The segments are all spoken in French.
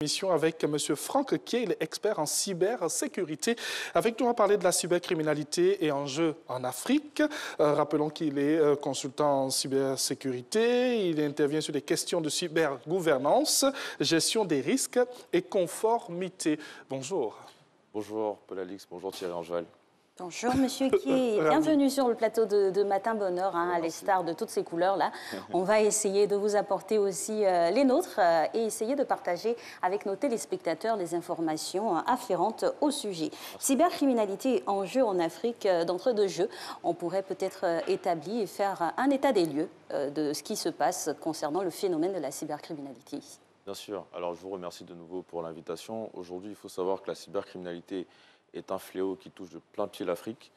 Émission avec M. Franck Kier, il est expert en cybersécurité. Avec nous, on va parler de la cybercriminalité et enjeux en Afrique. Rappelons qu'il est consultant en cybersécurité. Il intervient sur des questions de cybergouvernance, gestion des risques et conformité. Bonjour. Bonjour Paul-Alix, bonjour Thierry Angeval. Bonjour Monsieur Kier, bienvenue sur le plateau de Matin Bonheur, à les stars de toutes ces couleurs-là. On va essayer de vous apporter aussi les nôtres et essayer de partager avec nos téléspectateurs les informations afférentes au sujet. Cybercriminalité, enjeu en Afrique d'entre-deux jeux. On pourrait peut-être établir et faire un état des lieux de ce qui se passe concernant le phénomène de la cybercriminalité ici. Bien sûr, alors je vous remercie de nouveau pour l'invitation. Aujourd'hui, il faut savoir que la cybercriminalité est un fléau qui touche de plein pied l'Afrique.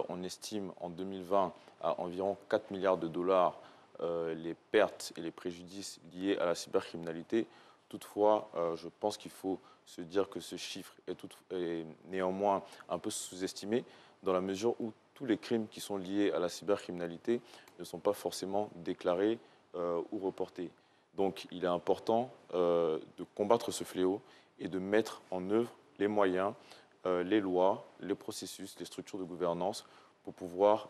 On estime en 2020 à environ 4 milliards de dollars les pertes et les préjudices liés à la cybercriminalité. Toutefois, je pense qu'il faut se dire que ce chiffre est néanmoins un peu sous-estimé dans la mesure où tous les crimes qui sont liés à la cybercriminalité ne sont pas forcément déclarés ou reportés. Donc il est important de combattre ce fléau et de mettre en œuvre les moyens, les lois, les processus, les structures de gouvernance pour pouvoir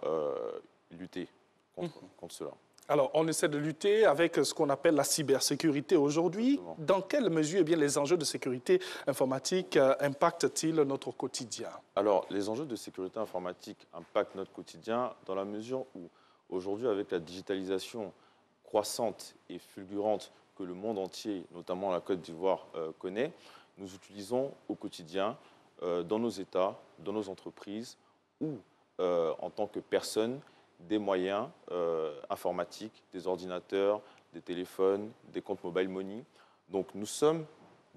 lutter contre cela. Alors, on essaie de lutter avec ce qu'on appelle la cybersécurité aujourd'hui. Dans quelle mesure les enjeux de sécurité informatique impactent-ils notre quotidien? Alors, les enjeux de sécurité informatique impactent notre quotidien dans la mesure où, aujourd'hui, avec la digitalisation croissante et fulgurante que le monde entier, notamment la Côte d'Ivoire, connaît, nous utilisons au quotidien dans nos États, dans nos entreprises ou en tant que personnes, des moyens informatiques, des ordinateurs, des téléphones, des comptes mobile money. Donc nous sommes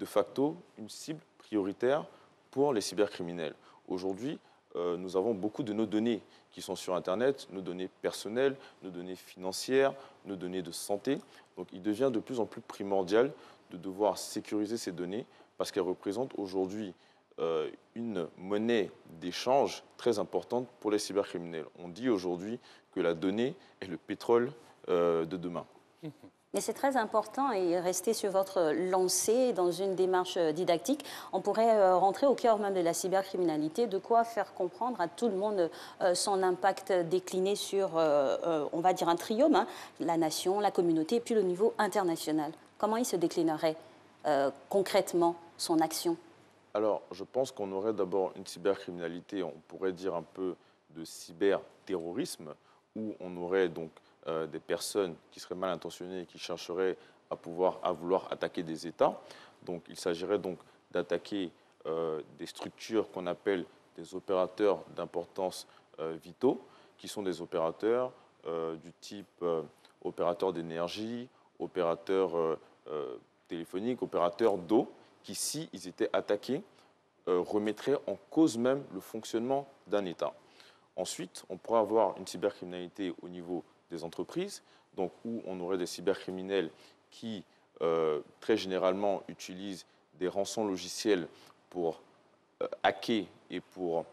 de facto une cible prioritaire pour les cybercriminels. Aujourd'hui, nous avons beaucoup de nos données qui sont sur Internet, nos données personnelles, nos données financières, nos données de santé. Donc il devient de plus en plus primordial de devoir sécuriser ces données parce qu'elles représentent aujourd'hui une monnaie d'échange très importante pour les cybercriminels. On dit aujourd'hui que la donnée est le pétrole de demain. Mais c'est très important et rester sur votre lancée dans une démarche didactique. On pourrait rentrer au cœur même de la cybercriminalité, de quoi faire comprendre à tout le monde son impact décliné sur, on va dire, un trio, la nation, la communauté et puis le niveau international. Comment il se déclinerait concrètement son action ? Alors, je pense qu'on aurait d'abord une cybercriminalité, on pourrait dire un peu de cyberterrorisme, où on aurait donc des personnes qui seraient mal intentionnées et qui chercheraient à vouloir attaquer des États. Donc, il s'agirait donc d'attaquer des structures qu'on appelle des opérateurs d'importance vitaux, qui sont des opérateurs du type opérateurs d'énergie, opérateurs téléphoniques, opérateurs d'eau, qui, s'ils étaient attaqués, remettraient en cause même le fonctionnement d'un État. Ensuite, on pourrait avoir une cybercriminalité au niveau des entreprises, donc où on aurait des cybercriminels qui, très généralement, utilisent des rançons logiciels pour hacker et pour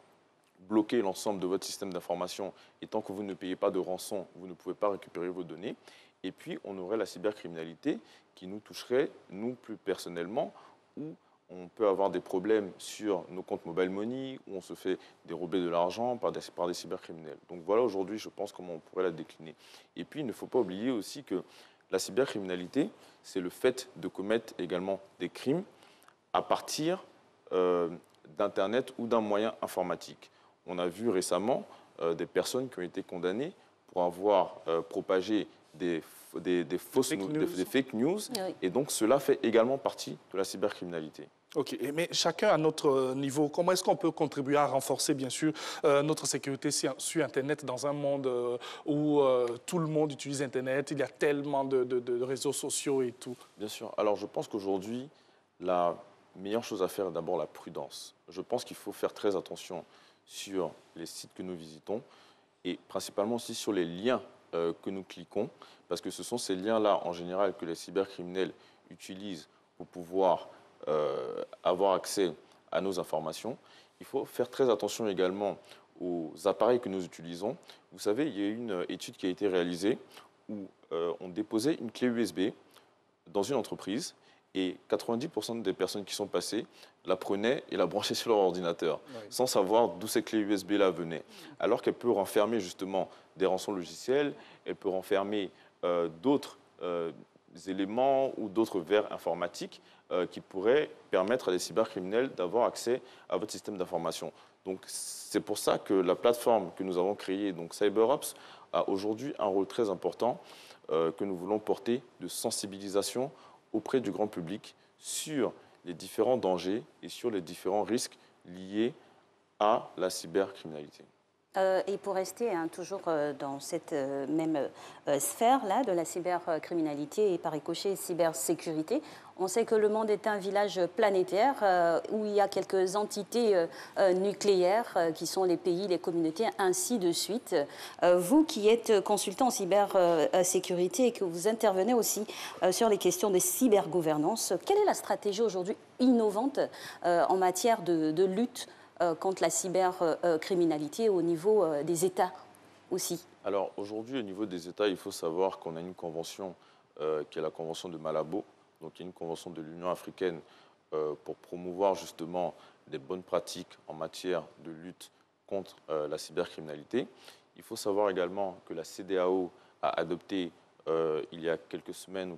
bloquer l'ensemble de votre système d'information. Et tant que vous ne payez pas de rançon, vous ne pouvez pas récupérer vos données. Et puis, on aurait la cybercriminalité qui nous toucherait, nous, plus personnellement, où on peut avoir des problèmes sur nos comptes mobile money, où on se fait dérober de l'argent par des cybercriminels. Donc voilà aujourd'hui, je pense, comment on pourrait la décliner. Et puis, il ne faut pas oublier aussi que la cybercriminalité, c'est le fait de commettre également des crimes à partir d'Internet ou d'un moyen informatique. On a vu récemment des personnes qui ont été condamnées pour avoir propagé des fake news. Oui. Et donc cela fait également partie de la cybercriminalité. Ok, mais chacun à notre niveau, comment est-ce qu'on peut contribuer à renforcer, bien sûr, notre sécurité sur Internet dans un monde où tout le monde utilise Internet, il y a tellement de réseaux sociaux et tout? Bien sûr. Alors je pense qu'aujourd'hui, la meilleure chose à faire est d'abord la prudence. Je pense qu'il faut faire très attention sur les sites que nous visitons et principalement aussi sur les liens que nous cliquons, parce que ce sont ces liens-là, en général, que les cybercriminels utilisent pour pouvoir avoir accès à nos informations. Il faut faire très attention également aux appareils que nous utilisons. Vous savez, il y a eu une étude qui a été réalisée où on déposait une clé USB dans une entreprise Et 90% des personnes qui sont passées la prenaient et la branchaient sur leur ordinateur, sans savoir d'où ces clés USB-là venaient. Alors qu'elle peut renfermer justement des rançons logiciels, elle peut renfermer d'autres éléments ou d'autres verres informatiques qui pourraient permettre à des cybercriminels d'avoir accès à votre système d'information. Donc c'est pour ça que la plateforme que nous avons créée, donc CyberOps, a aujourd'hui un rôle très important que nous voulons porter de sensibilisation auprès du grand public sur les différents dangers et sur les différents risques liés à la cybercriminalité. Et pour rester toujours dans cette même sphère-là de la cybercriminalité et par ricochet cybersécurité, on sait que le monde est un village planétaire où il y a quelques entités nucléaires qui sont les pays, les communautés, ainsi de suite. Vous qui êtes consultant en cybersécurité et que vous intervenez aussi sur les questions de cybergouvernance, quelle est la stratégie aujourd'hui innovante en matière de lutte contre la cybercriminalité au niveau des États aussi? Alors aujourd'hui, au niveau des États, il faut savoir qu'on a une convention qui est la convention de Malabo, donc il y a une convention de l'Union africaine pour promouvoir justement des bonnes pratiques en matière de lutte contre la cybercriminalité. Il faut savoir également que la CEDEAO a adopté il y a quelques semaines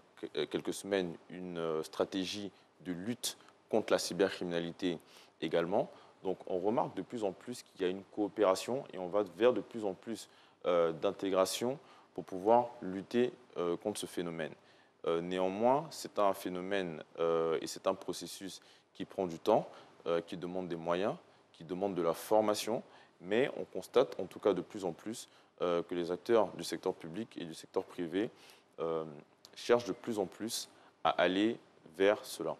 une stratégie de lutte contre la cybercriminalité également. Donc on remarque de plus en plus qu'il y a une coopération et on va vers de plus en plus d'intégration pour pouvoir lutter contre ce phénomène. Néanmoins, c'est un phénomène et c'est un processus qui prend du temps, qui demande des moyens, qui demande de la formation, mais on constate en tout cas de plus en plus que les acteurs du secteur public et du secteur privé cherchent de plus en plus à aller vers cela.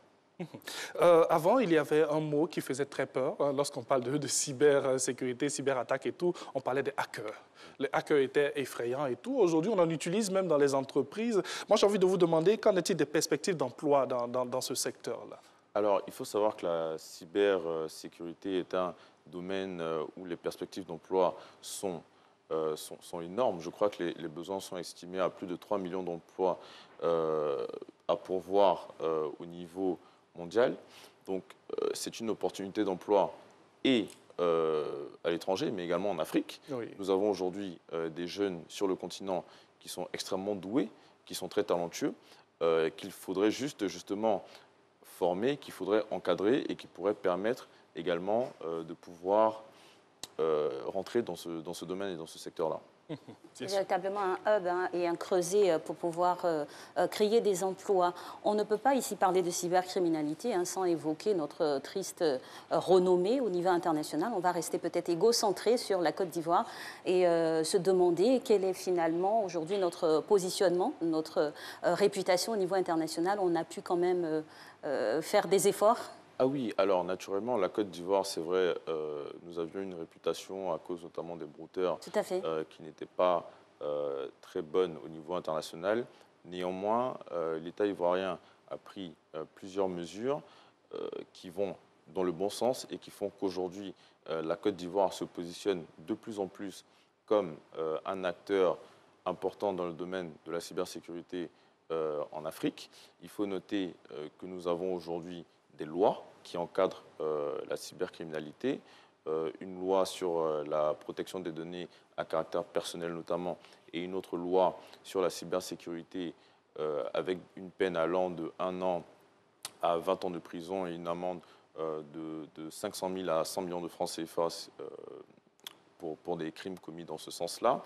Avant, il y avait un mot qui faisait très peur. Lorsqu'on parle de cybersécurité, cyberattaque et tout, on parlait des hackers. Les hackers étaient effrayants et tout. Aujourd'hui, on en utilise même dans les entreprises. Moi, j'ai envie de vous demander, qu'en est-il des perspectives d'emploi dans ce secteur-là? Alors, il faut savoir que la cybersécurité est un domaine où les perspectives d'emploi sont énormes. Je crois que les besoins sont estimés à plus de 3 millions d'emplois à pourvoir au niveau mondial. Donc, c'est une opportunité d'emploi et à l'étranger, mais également en Afrique. Oui. Nous avons aujourd'hui des jeunes sur le continent qui sont extrêmement doués, qui sont très talentueux, qu'il faudrait justement former, qu'il faudrait encadrer et qui pourraient permettre également de pouvoir rentrer dans ce domaine et dans ce secteur-là. C'est véritablement un hub et un creuset pour pouvoir créer des emplois. On ne peut pas ici parler de cybercriminalité sans évoquer notre triste renommée au niveau international. On va rester peut-être égocentré sur la Côte d'Ivoire et se demander quel est finalement aujourd'hui notre positionnement, notre réputation au niveau international. On a pu quand même faire des efforts. Ah oui, alors naturellement, la Côte d'Ivoire, c'est vrai, nous avions une réputation à cause notamment des brouteurs qui n'étaient pas très bonnes au niveau international. Néanmoins, l'État ivoirien a pris plusieurs mesures qui vont dans le bon sens et qui font qu'aujourd'hui, la Côte d'Ivoire se positionne de plus en plus comme un acteur important dans le domaine de la cybersécurité en Afrique. Il faut noter que nous avons aujourd'hui des lois qui encadrent la cybercriminalité, une loi sur la protection des données à caractère personnel notamment, et une autre loi sur la cybersécurité avec une peine allant de 1 an à 20 ans de prison et une amende de 500 000 à 100 millions de francs CFA pour des crimes commis dans ce sens-là.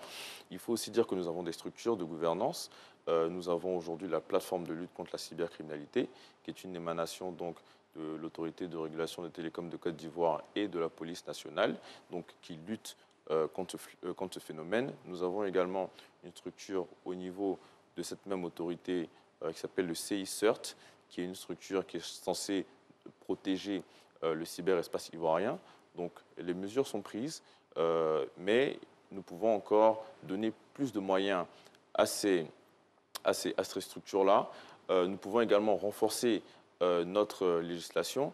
Il faut aussi dire que nous avons des structures de gouvernance. Nous avons aujourd'hui la plateforme de lutte contre la cybercriminalité, qui est une émanation donc de l'autorité de régulation des télécoms de Côte d'Ivoire et de la police nationale, donc qui lutte contre ce phénomène. Nous avons également une structure au niveau de cette même autorité qui s'appelle le CICERT, qui est une structure qui est censée protéger le cyberespace ivoirien. Donc les mesures sont prises, mais nous pouvons encore donner plus de moyens à ces structures-là. Nous pouvons également renforcer notre législation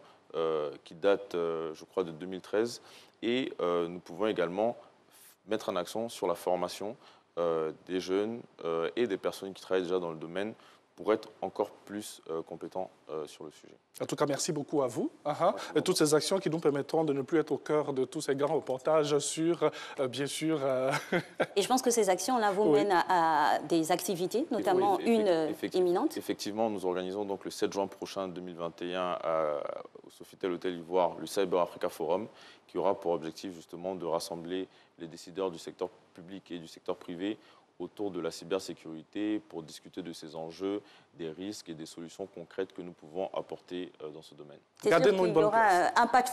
qui date, je crois, de 2013. Et nous pouvons également mettre un accent sur la formation des jeunes et des personnes qui travaillent déjà dans le domaine pour être encore plus compétent sur le sujet. En tout cas, merci beaucoup à vous. Et toutes ces actions qui nous permettront de ne plus être au cœur de tous ces grands reportages sur, bien sûr... Et je pense que ces actions-là vous mènent à des activités, notamment une imminente. Effectivement, nous organisons donc le 7 juin prochain 2021 au Sofitel Hôtel Ivoire le Cyber Africa Forum, qui aura pour objectif justement de rassembler les décideurs du secteur public et du secteur privé autour de la cybersécurité pour discuter de ces enjeux, des risques et des solutions concrètes que nous pouvons apporter dans ce domaine. C'est sûr qu'il y aura un pas de